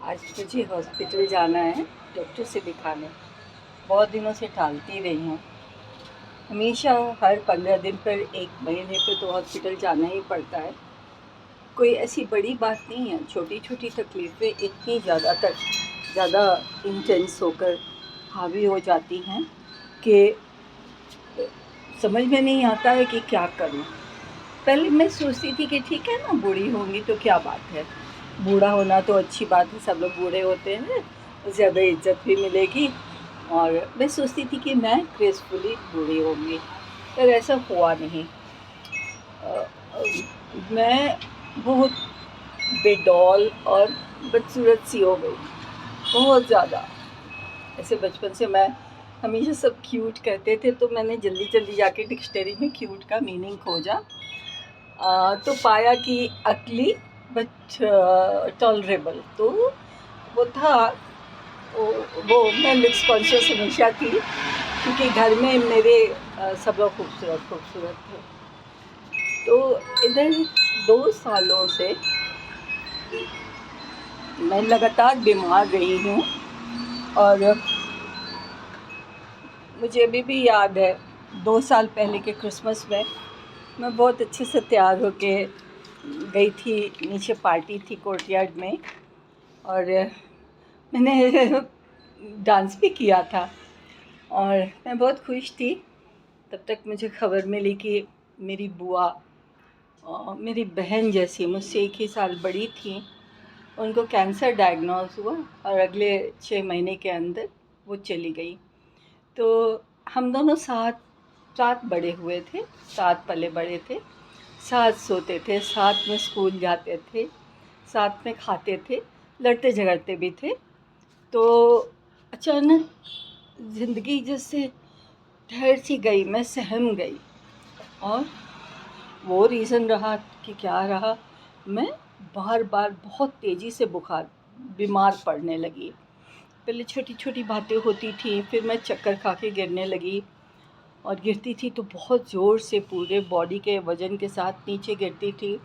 आज मुझे हॉस्पिटल जाना है डॉक्टर से दिखाने। बहुत दिनों से टालती रही हूँ। हमेशा हर 15 दिन पर, 1 महीने पे तो हॉस्पिटल जाना ही पड़ता है। कोई ऐसी बड़ी बात नहीं है, छोटी छोटी तकलीफ़ें इतनी ज़्यादा इंटेंस होकर हावी हो जाती हैं कि समझ में नहीं आता है कि क्या करूँ। पहले मैं सोचती थी कि ठीक है ना, बूढ़ी होंगी तो क्या बात है, बूढ़ा होना तो अच्छी बात है, सब लोग बूढ़े होते हैं, ज़्यादा इज्जत भी मिलेगी। और मैं सोचती थी कि मैं ग्रेसफुली बूढ़ी होंगी, पर ऐसा हुआ नहीं। मैं बहुत बेडौल और बदसूरत सी हो गई, बहुत ज़्यादा। ऐसे बचपन से मैं हमेशा सब क्यूट कहते थे, तो मैंने जल्दी जल्दी जाके डिक्शनरी में क्यूट का मीनिंग खोजा। तो पाया कि अकली बट टॉलरेबल। तो वो था, वो मैं लुक्स कॉन्शियस हमेशा थी, क्योंकि घर में मेरे सब लोग खूबसूरत खूबसूरत थे। तो इधर 2 सालों से मैं लगातार बीमार रही हूँ। और मुझे अभी भी याद है, 2 साल पहले के क्रिसमस में मैं बहुत अच्छे से तैयार होके गई थी। नीचे पार्टी थी कोर्टयार्ड में, और मैंने डांस भी किया था और मैं बहुत खुश थी। तब तक मुझे खबर मिली कि मेरी बुआ, मेरी बहन जैसी, मुझसे 1 ही साल बड़ी थी, उनको कैंसर डायग्नोज हुआ और अगले 6 महीने के अंदर वो चली गई। तो हम दोनों साथ साथ बड़े हुए थे, साथ पले बड़े थे, साथ सोते थे, साथ में स्कूल जाते थे, साथ में खाते थे, लड़ते झगड़ते भी थे। तो अचानक ज़िंदगी जैसे ठहर सी गई, मैं सहम गई। और वो रीज़न रहा कि क्या रहा, मैं बार बार बहुत तेज़ी से बीमार पड़ने लगी। पहले छोटी छोटी बातें होती थी, फिर मैं चक्कर खा के गिरने लगी, और गिरती थी तो बहुत ज़ोर से, पूरे बॉडी के वज़न के साथ नीचे गिरती थी,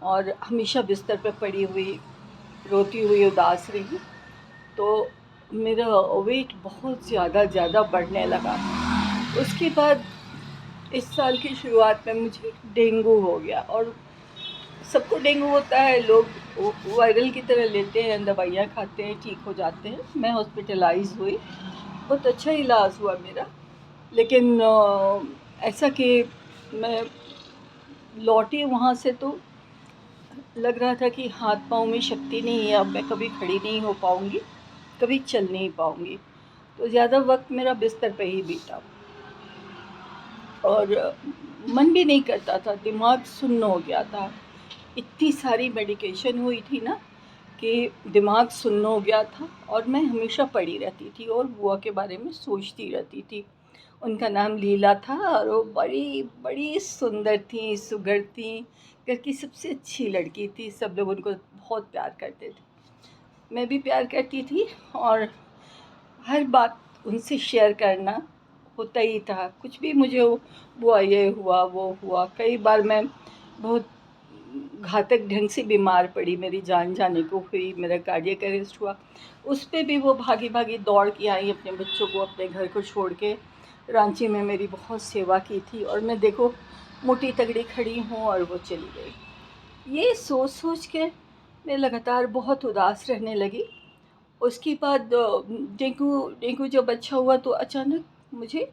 और हमेशा बिस्तर पर पड़ी हुई, रोती हुई, उदास रही। तो मेरा वेट बहुत ज़्यादा बढ़ने लगा। उसके बाद इस साल की शुरुआत में मुझे डेंगू हो गया, और सबको डेंगू होता है, लोग वायरल की तरह लेते हैं, दवाइयाँ खाते हैं, ठीक हो जाते हैं। मैं हॉस्पिटलाइज हुई, बहुत अच्छा इलाज हुआ मेरा। लेकिन ऐसा कि मैं लौटी वहाँ से तो लग रहा था कि हाथ पाँव में शक्ति नहीं है, अब मैं कभी खड़ी नहीं हो पाऊँगी, कभी चल नहीं पाऊँगी। तो ज़्यादा वक्त मेरा बिस्तर पे ही बीता, और मन भी नहीं करता था, दिमाग सुन्न हो गया था। इतनी सारी मेडिकेशन हुई थी ना कि दिमाग सुन्न हो गया था, और मैं हमेशा पड़ी रहती थी और बुआ के बारे में सोचती रहती थी। उनका नाम लीला था, और वो बड़ी बड़ी सुंदर थी, सुघड़ थी, घर की सबसे अच्छी लड़की थी। सब लोग उनको बहुत प्यार करते थे, मैं भी प्यार करती थी, और हर बात उनसे शेयर करना होता ही था। कुछ भी मुझे बुआ ये हुआ वो हुआ, कई बार मैं बहुत घातक ढंग से बीमार पड़ी, मेरी जान जाने को हुई, मेरा कार्डियक अरेस्ट हुआ। उस पे भी वो भागी भागी दौड़ के आई अपने बच्चों को, अपने घर को छोड़ के। रांची में मेरी बहुत सेवा की थी, और मैं देखो मोटी तगड़ी खड़ी हूँ और वो चली गई। ये सोच सोच के मैं लगातार बहुत उदास रहने लगी। उसके बाद डेंगू डेंगू जब अच्छा हुआ तो अचानक मुझे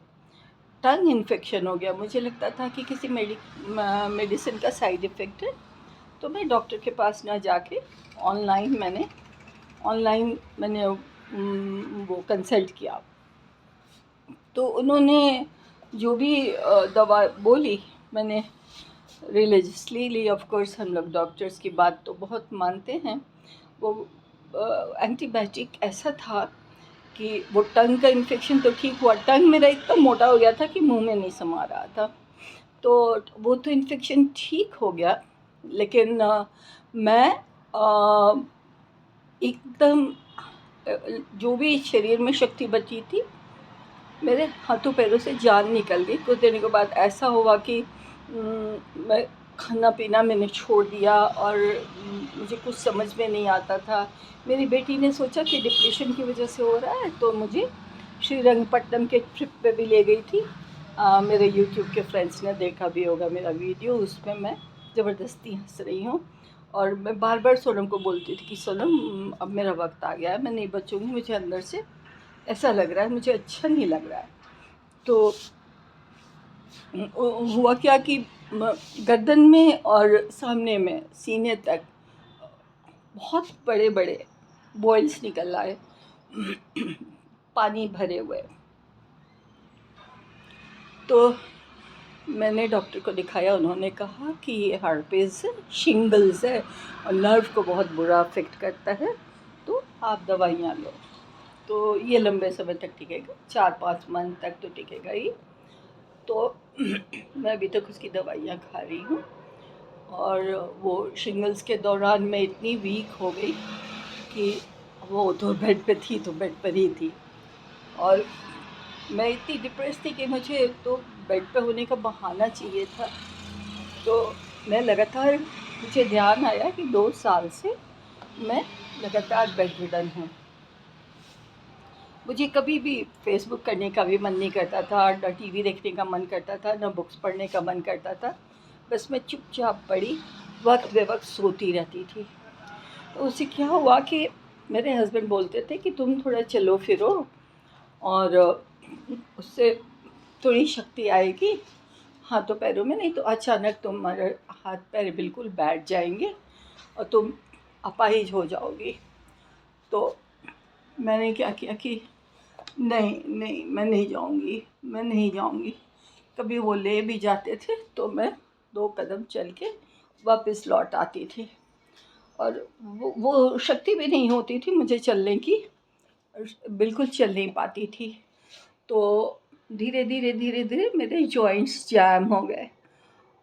टंग इन्फेक्शन हो गया। मुझे लगता था कि किसी मेडिसिन का साइड इफ़ेक्ट है। तो मैं डॉक्टर के पास ना जाके ऑनलाइन मैंने वो कंसल्ट किया। तो उन्होंने जो भी दवा बोली, मैंने रिलीजियसली ली। ऑफ कोर्स हम लोग डॉक्टर्स की बात तो बहुत मानते हैं। वो एंटीबायोटिक ऐसा था कि वो टंग का इन्फेक्शन तो ठीक हुआ, टंग मेरा इतना मोटा हो गया था कि मुंह में नहीं समा रहा था। तो वो तो इन्फेक्शन ठीक हो गया, लेकिन मैं एकदम जो भी शरीर में शक्ति बची थी, मेरे हाथों पैरों से जान निकल गई। कुछ देर के बाद ऐसा हुआ कि मैं खाना पीना मैंने छोड़ दिया और मुझे कुछ समझ में नहीं आता था। मेरी बेटी ने सोचा कि डिप्रेशन की वजह से हो रहा है, तो मुझे श्रीरंगपट्टनम के ट्रिप पे भी ले गई थी। मेरे यूट्यूब के फ्रेंड्स ने देखा भी होगा मेरा वीडियो, उसमें मैं ज़बरदस्ती हंस रही हूँ और मैं बार बार सोनम को बोलती थी कि सोनम अब मेरा वक्त आ गया है, मैं नहीं बचूँगी, मुझे अंदर से ऐसा लग रहा है, मुझे अच्छा नहीं लग रहा है। तो हुआ क्या कि गर्दन में और सामने में सीने तक बहुत बड़े बड़े बॉइल्स निकल आए, पानी भरे हुए। तो मैंने डॉक्टर को दिखाया, उन्होंने कहा कि ये हार्पिस है, शिंगल्स है और नर्व को बहुत बुरा अफेक्ट करता है, तो आप दवाइयाँ लो। तो ये लंबे समय तक टिकेगा, 4-5 मंथ तक तो टिकेगा ही। तो मैं अभी तक उसकी दवाइयाँ खा रही हूँ और वो शिंगल्स के दौरान मैं इतनी वीक हो गई कि वो तो बेड पे थी तो बेड पर ही थी और मैं इतनी डिप्रेस थी कि मुझे तो बेड पे होने का बहाना चाहिए था। तो मैं लगातार, मुझे ध्यान आया कि 2 साल से मैं लगातार बेड रिडन हूँ। मुझे कभी भी फेसबुक करने का भी मन नहीं करता था, न टीवी देखने का मन करता था, न बुक्स पढ़ने का मन करता था। बस मैं चुपचाप पढ़ी, वक्त बे वक्त सोती रहती थी। तो उससे क्या हुआ कि मेरे हस्बैंड बोलते थे कि तुम थोड़ा चलो फिरो और उससे थोड़ी शक्ति आएगी हाथों पैरों में, नहीं तो अचानक तुम्हारे हाथ पैर बिल्कुल बैठ जाएंगे और तुम अपाहिज हो जाओगी। तो मैंने क्या किया कि नहीं नहीं, मैं नहीं जाऊंगी, मैं नहीं जाऊंगी। कभी वो ले भी जाते थे तो मैं 2 कदम चल के वापस लौट आती थी और वो शक्ति भी नहीं होती थी मुझे चलने की, बिल्कुल चल नहीं पाती थी। तो धीरे धीरे धीरे धीरे मेरे जॉइंट्स जैम हो गए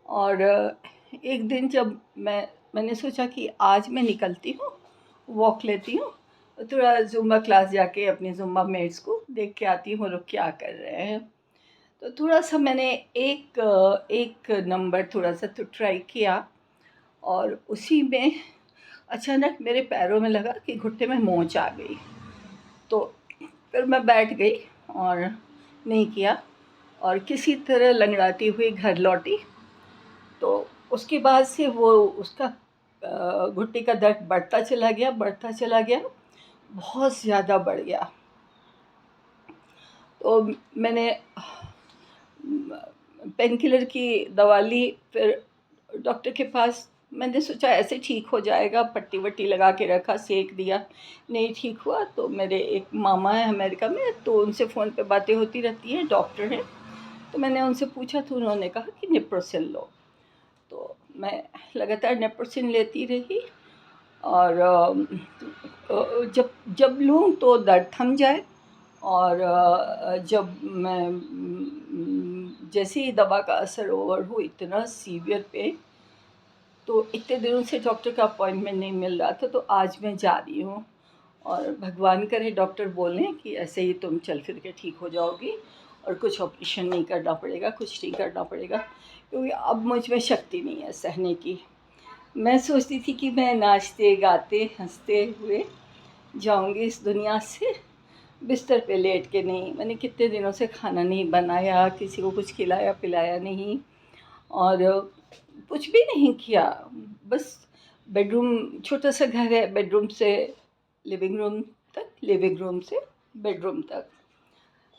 और एक दिन जब मैंने सोचा कि आज मैं निकलती हूँ, वॉक लेती हूँ, थोड़ा ज़ुम्बा क्लास जाके अपने ज़ुम्बा मेट्स को देख के आती हूँ लोग क्या कर रहे हैं। तो थोड़ा सा मैंने एक नंबर थोड़ा सा तो ट्राई किया और उसी में अचानक मेरे पैरों में लगा कि घुटने में मोच आ गई। तो फिर मैं बैठ गई और नहीं किया और किसी तरह लंगड़ाती हुई घर लौटी। तो उसके बाद से वो उसका घुटने का दर्द बढ़ता चला गया, बढ़ता चला गया, बहुत ज़्यादा बढ़ गया। तो मैंने पेन किलर की दवा ली, फिर डॉक्टर के पास। मैंने सोचा ऐसे ठीक हो जाएगा, पट्टी वट्टी लगा के रखा, सेक दिया, नहीं ठीक हुआ। तो मेरे एक मामा है अमेरिका में, तो उनसे फ़ोन पे बातें होती रहती हैं, डॉक्टर हैं। तो मैंने उनसे पूछा तो उन्होंने कहा कि नेप्रोसिल लो। तो मैं लगातार नेप्रोसिल लेती रही और जब जब लूँ तो दर्द थम जाए और जब मैं जैसे ही दवा का असर ओवर हो, इतना सीवियर पेन, तो इतने दिनों से डॉक्टर का अपॉइंटमेंट नहीं मिल रहा था, तो आज मैं जा रही हूँ और भगवान करे डॉक्टर बोलें कि ऐसे ही तुम चल फिर के ठीक हो जाओगी और कुछ ऑपरेशन नहीं करना पड़ेगा, कुछ नहीं करना पड़ेगा, क्योंकि अब मुझ में शक्ति नहीं है सहने की। मैं सोचती थी कि मैं नाचते गाते हंसते हुए जाऊंगी इस दुनिया से, बिस्तर पे लेट के नहीं। मैंने कितने दिनों से खाना नहीं बनाया, किसी को कुछ खिलाया पिलाया नहीं और कुछ भी नहीं किया। बस बेडरूम, छोटा सा घर है, बेडरूम से लिविंग रूम तक, लिविंग रूम से बेडरूम तक,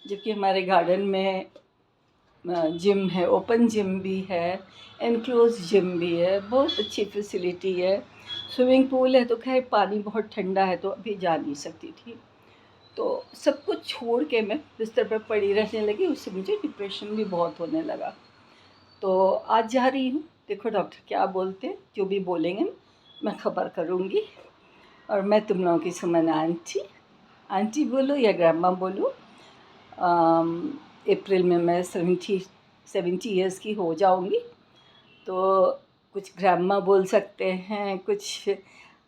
जबकि हमारे गार्डन में जिम है, ओपन जिम भी है, एनक्लोज जिम भी है, बहुत अच्छी फैसिलिटी है, स्विमिंग पूल है। तो खैर पानी बहुत ठंडा है तो अभी जा नहीं सकती थी। तो सब कुछ छोड़ के मैं बिस्तर पर पड़ी रहने लगी, उससे मुझे डिप्रेशन भी बहुत होने लगा। तो आज जा रही हूँ, देखो डॉक्टर क्या बोलते हैं, जो भी बोलेंगे मैं खबर करूँगी। और मैं तुम लोगों की सुमन आंटी, आंटी बोलो या ग्रैंडमा बोलो। अप्रैल में मैं 70 ईयर्स की हो जाऊँगी, तो कुछ ग्रैंडमा बोल सकते हैं, कुछ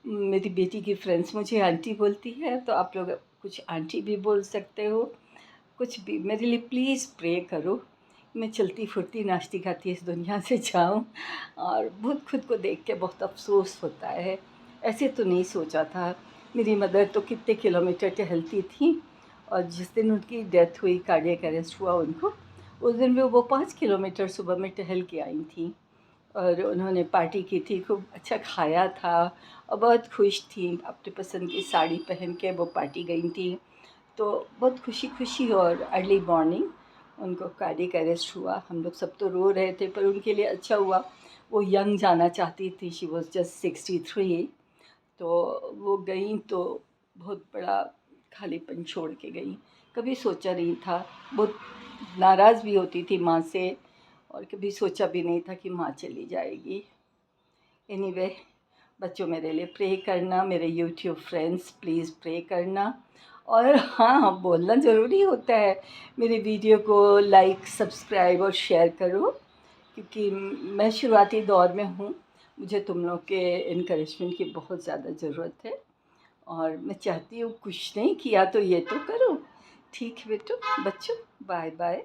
मेरी बेटी की फ्रेंड्स मुझे आंटी बोलती है, तो आप लोग कुछ आंटी भी बोल सकते हो। कुछ भी मेरे लिए प्लीज़ प्रे करो मैं चलती फिरती नाचती गाती इस दुनिया से जाऊं। और बहुत खुद को देख के बहुत अफसोस होता है। ऐसे तो नहीं सोचा था। मेरी मदर तो कितने किलोमीटर टहलती थी, और जिस दिन उनकी डेथ हुई, कार्डियक अरेस्ट हुआ उनको, उस दिन भी वो 5 किलोमीटर सुबह में टहल के आई थी। और उन्होंने पार्टी की थी, खूब अच्छा खाया था और बहुत खुश थी। अपनी पसंद की साड़ी पहन के वो पार्टी गई थी। तो बहुत खुशी खुशी और अर्ली मॉर्निंग उनको कार्डियक अरेस्ट हुआ। हम लोग सब तो रो रहे थे, पर उनके लिए अच्छा हुआ। वो यंग जाना चाहती थी, शी वॉज जस्ट 63। तो वो गई तो बहुत बड़ा खालीपन छोड़ के गई। कभी सोचा नहीं था, बहुत नाराज़ भी होती थी माँ से, और कभी सोचा भी नहीं था कि माँ चली जाएगी। एनीवे, बच्चों मेरे लिए प्रे करना, मेरे यूट्यूब फ्रेंड्स प्लीज़ प्रे करना। और हाँ, बोलना ज़रूरी होता है। मेरे वीडियो को लाइक, सब्सक्राइब और शेयर करो, क्योंकि मैं शुरुआती दौर में हूँ। मुझे तुम लोग के इनकरेजमेंट की बहुत ज़्यादा ज़रूरत है, और मैं चाहती हूँ कुछ नहीं किया तो ये तो करो। ठीक है बेटो, बच्चों, बाय बाय।